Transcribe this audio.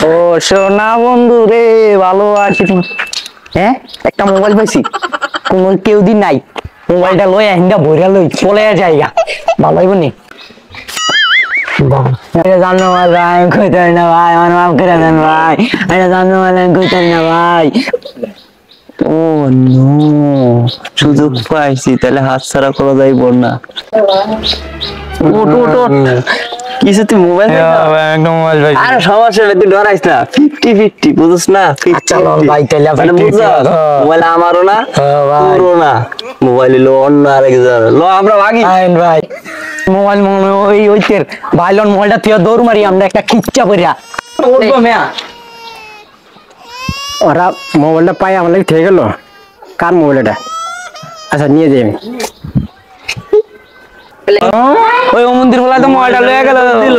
ও সোনা বন্ধু রে, ভালো আছি। হ্যাঁ, একটা মোবাইল পাইছি, কোনো কেউ দিন নাই। মোবাইলটা লই আহিন্দা ভইরা লই চলে যাইগা, ভালো হইব নি? জানো ভাই, কইতাই না ভাই, আমার মাফ করে দেন ভাই। এটা জানো ভাই, কইতাই না ভাই। ও নো, সুযোগ পাইছি, তাহলে হাত ছাড়া করা যাইব না। কিছু তুই মোবাইল একদম মোবাইল ভাই। আর সমস্যা নেই, তুই ডরাইস না। 50-50 বুঝছ না? চলো ভাই, তাহলে মানে বুঝছ, মোবাইল আমারও না তোরও না, মোবাইল হলো অন্য আরেকজন। লো আমরা ভাগি ভাই। মোবাইল মনে ওই ওইতের ভাইলন মোবাইলটা তুই দৌড় মারি, আমরা একটা খিচ্চা কইরা উঠবো মেয়া। ওরা মোবাইলটা পাই আমার লাগে থেকে গেল। কার মোবাইল এটা? আচ্ছা নিয়ে যাই আমি। ওই মন্দির বলা তো মোবাইলটা লয়ে গেল দিল।